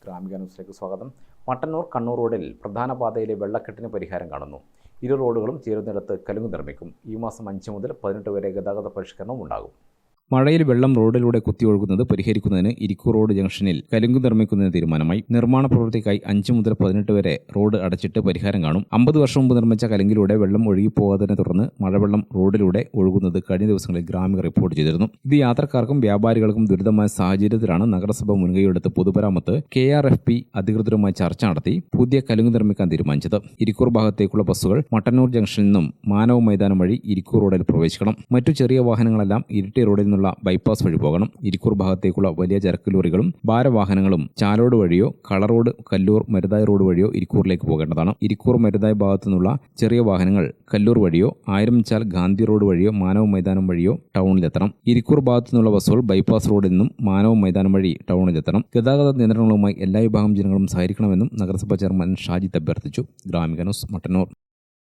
ഗ്രാമിക ന്യൂസിലേക്ക് സ്വാഗതം. മട്ടന്നൂർ കണ്ണൂർ റോഡിൽ പ്രധാന പാതയിലെ വെള്ളക്കെട്ടിന് പരിഹാരം കാണുന്നു. ഇരു റോഡുകളും ചേരുന്നിടത്ത് കലുങ്ക് നിർമ്മിക്കും. ഈ മാസം 5 മുതൽ 18 വരെ ഗതാഗത പരിഷ്കരണം ഉണ്ടാകും. മഴയിൽ വെള്ളം റോഡിലൂടെ കുത്തിയൊഴുകുന്നത് പരിഹരിക്കുന്നതിന് ഇരിക്കൂർ റോഡ് ജംഗ്ഷനിൽ കലുങ്ക് നിർമ്മിക്കുന്നതിന് തീരുമാനമായി. നിർമ്മാണ പ്രവൃത്തിക്കായി 5 മുതൽ 18 വരെ റോഡ് അടച്ചിട്ട് പരിഹാരം കാണും. 50 വർഷം മുമ്പ് നിർമ്മിച്ച കലുങ്കിലൂടെ വെള്ളം ഒഴുകിപ്പോകാതിനെ തുടർന്ന് മഴവെള്ളം റോഡിലൂടെ ഒഴുകുന്നത് കഴിഞ്ഞ ദിവസങ്ങളിൽ ഗ്രാമിക റിപ്പോർട്ട് ചെയ്തിരുന്നു. ഇത് യാത്രക്കാർക്കും വ്യാപാരികൾക്കും ദുരിതമായ സാഹചര്യത്തിലാണ് നഗരസഭ മുൻകൈയെടുത്ത് പൊതുമരാമത്ത് KRFP അധികൃതരുമായി ചർച്ച നടത്തി പുതിയ കലുങ്ക് നിർമ്മിക്കാൻ തീരുമാനിച്ചത്. ഇരിക്കൂർ ഭാഗത്തേക്കുള്ള ബസ്സുകൾ മട്ടന്നൂർ ജംഗ്ഷനിൽ നിന്നും മാനവ മൈതാനം വഴി ഇരിക്കൂർ റോഡിൽ പ്രവേശിക്കണം. മറ്റു ചെറിയ വാഹനങ്ങളെല്ലാം ഇരിട്ടി റോഡിൽ നിന്നുള്ള ബൈപ്പാസ് വഴി പോകണം. ഇരിക്കൂർ ഭാഗത്തേക്കുള്ള വലിയ ചരക്ക് ലോറികളും ഭാരവാഹനങ്ങളും ചാലോട് വഴിയോ കളറോഡ് കല്ലൂർ മരുതായി റോഡ് വഴിയോ ഇരിക്കൂറിലേക്ക് പോകേണ്ടതാണ്. ഇരിക്കൂർ മരുതായി ഭാഗത്തു നിന്നുള്ള ചെറിയ വാഹനങ്ങൾ കല്ലൂർ വഴിയോ ആയിരംചാൽ ഗാന്ധി റോഡ് വഴിയോ മാനവ മൈതാനം വഴിയോ ടൗണിലെത്തണം. ഇരിക്കൂർ ഭാഗത്തു നിന്നുള്ള ബസ്സുകൾ ബൈപ്പാസ് റോഡിൽ നിന്നും മാനവ മൈതാനം വഴി ടൗണിലെത്തണം. ഗതാഗത നിയന്ത്രണങ്ങളുമായി എല്ലാ വിഭാഗം ജനങ്ങളും സഹകരിക്കണമെന്നും നഗരസഭാ ചെയർമാൻ ഷാജിദ് അഭ്യർത്ഥിച്ചു. ഗ്രാമിക ന്യൂസ്, മട്ടന്നൂർ.